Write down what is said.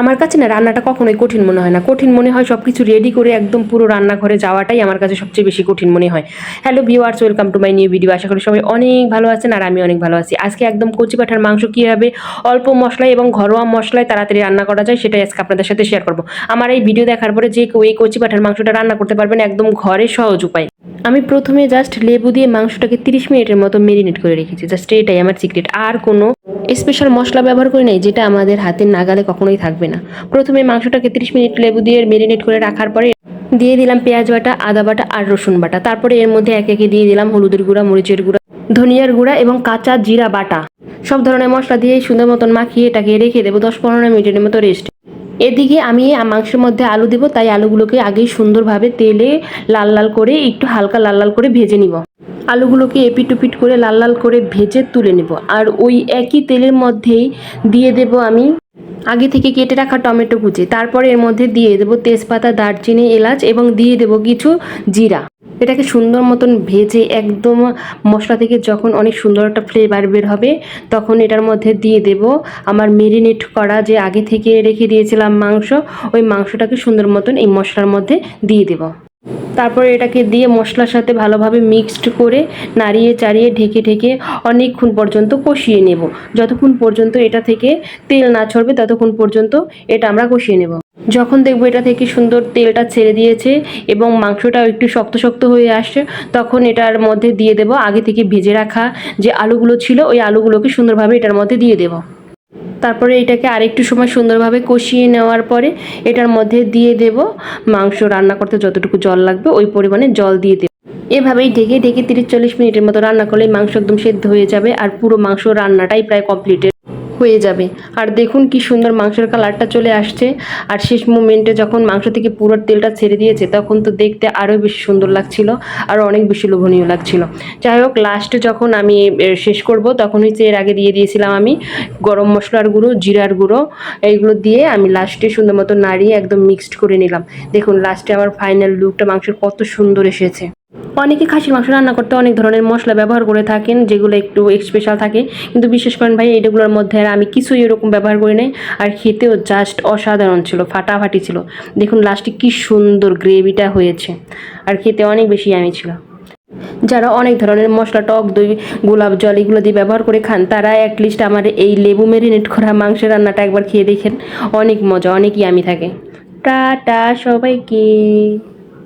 আমার কাছে না রান্নাটা কখনোই কঠিন মনে হয় না। কঠিন মনে হয় সব কিছু রেডি করে একদম পুরো রান্নাঘরে যাওয়াটাই আমার কাছে সবচেয়ে বেশি কঠিন মনে হয়। Hello viewers, welcome to my new video. আশা করি সবাই অনেক ভালো আছেন আর আমি অনেক ভালো আছি। আজকে একদম কচি পাঠার মাংস কীভাবে অল্প মশলায় এবং ঘরোয়া মশলায় তাড়াতাড়ি রান্না করা যায় সেটাই আজকে আপনাদের সাথে শেয়ার করবো। আমার এই ভিডিও দেখার পরে যে কেউ এই কচি পাঠার মাংসটা রান্না করতে পারবেন একদম ঘরে সহজ উপায়। আমি প্রথমে জাস্ট লেবু দিয়ে মাংসটাকে 30 মিনিটের মতো মেরিনেট করে রেখেছি। জাস্ট এটাই আমার সিক্রেট, আর কোনো স্পেশাল মশলা ব্যবহার করি নাই যেটা আমাদের হাতের নাগালে কখনোই থাকবে না। প্রথমে মাংসটাকে 30 মিনিট লেবু দিয়ে মেরিনেট করে রাখার পরে দিয়ে দিলাম পেঁয়াজ বাটা, আদা বাটা আর রসুন বাটা। তারপরে এর মধ্যে একে একে দিয়ে দিলাম হলুদের গুঁড়া, মরিচের গুঁড়া, ধনিয়ার গুঁড়া এবং কাঁচা জিরা বাটা। সব ধরনের মশলা দিয়ে সুন্দর মতন মাখিয়ে এটাকে রেখে দেবো 10-15 মিনিটের মতো রেস্ট। এদিকে আমি মাংসের মধ্যে আলু দেবো, তাই আলুগুলোকে আগেই সুন্দরভাবে তেলে লাল লাল করে একটু হালকা লাল লাল করে ভেজে নিব। আলুগুলোকে এপিট ওপিট করে লাল লাল করে ভেজে তুলে নেব। আর ওই একই তেলের মধ্যেই দিয়ে দেব আমি আগে থেকে কেটে রাখা টমেটো কুচি। তারপরে এর মধ্যে দিয়ে দেব তেজপাতা, দারচিনি, এলাচ এবং দিয়ে দেব কিছু জিরা। এটাকে সুন্দর মতন ভেজে একদম মশলা থেকে যখন অনেক সুন্দর একটা ফ্লেভার বের হবে তখন এটার মধ্যে দিয়ে দেব আমার মেরিনেট করা যে আগে থেকে রেখে দিয়েছিলাম মাংস, ওই মাংসটাকে সুন্দর মতন এই মশলার মধ্যে দিয়ে দেব। তারপরে এটাকে দিয়ে মশলার সাথে ভালোভাবে মিক্সড করে নাড়িয়ে চাড়িয়ে ঢেকে ঢেকে অনেকক্ষণ পর্যন্ত কষিয়ে নেব। যতক্ষণ পর্যন্ত এটা থেকে তেল না ছড়বে ততক্ষণ পর্যন্ত এটা আমরা কষিয়ে নেব। যখন দেখবো এটা থেকে সুন্দর তেলটা ছেড়ে দিয়েছে এবং মাংসটাও একটু শক্ত শক্ত হয়ে আসছে তখন এটার মধ্যে দিয়ে দেব আগে থেকে ভেজে রাখা যে আলুগুলো ছিল, ওই আলুগুলোকে সুন্দরভাবে এটার মধ্যে দিয়ে দেব। তারপরে এটাকে আরেকটু সময় সুন্দরভাবে কষিয়ে নেওয়ার পরে এটার মধ্যে দিয়ে দেব মাংস রান্না করতে যতটুকু জল লাগবে ওই পরিমাণে জল দিয়ে দেব। এভাবেই ঢেকে ঢেকে 30-40 মিনিটের মতো রান্না করলে মাংস একদম সেদ্ধ হয়ে যাবে আর পুরো মাংস রান্নাটাই প্রায় কমপ্লিটেড হয়ে যাবে। আর দেখুন কি সুন্দর মাংসের কালারটা চলে আসছে। আর শেষ মোমেন্টে যখন মাংস থেকে পুরো তেলটা ছেড়ে দিয়েছে তখন তো দেখতে আরও বেশি সুন্দর লাগছিল আর অনেক বেশি লোভনীয় লাগছিল। যাই হোক, লাস্টে যখন আমি শেষ করব তখন হচ্ছে এর আগে দিয়ে দিয়েছিলাম আমি গরম মশলার গুঁড়ো, জিরার গুঁড়ো, এইগুলো দিয়ে আমি লাস্টে সুন্দর মতো নাড়িয়ে একদম মিক্সড করে নিলাম। দেখুন লাস্টে আমার ফাইনাল লুকটা মাংসের কত সুন্দর এসেছে। অনেকে খাসির মাংস রান্না করতে অনেক ধরনের মশলা ব্যবহার করে থাকেন যেগুলো একটু স্পেশাল থাকে, কিন্তু বিশেষ করেন ভাই এইগুলোর মধ্যে আমি কিছুই এরকম ব্যবহার করি নাই। আর খেতেও জাস্ট অসাধারণ ছিল, ফাটাফাটি ছিল। দেখুন লাস্টে কি সুন্দর গ্রেভিটা হয়েছে আর খেতে অনেক বেশি ইয়ামি ছিল। যারা অনেক ধরনের মশলা, টক দই, গোলাপ জল এগুলো দিয়ে ব্যবহার করে খান তারা অ্যাটলিস্ট আমার এই লেবু মেরিনেট করা মাংসের রান্নাটা একবার খেয়ে দেখেন, অনেক মজা, অনেক ইয়ামি থাকে। টাটা সবাইকে।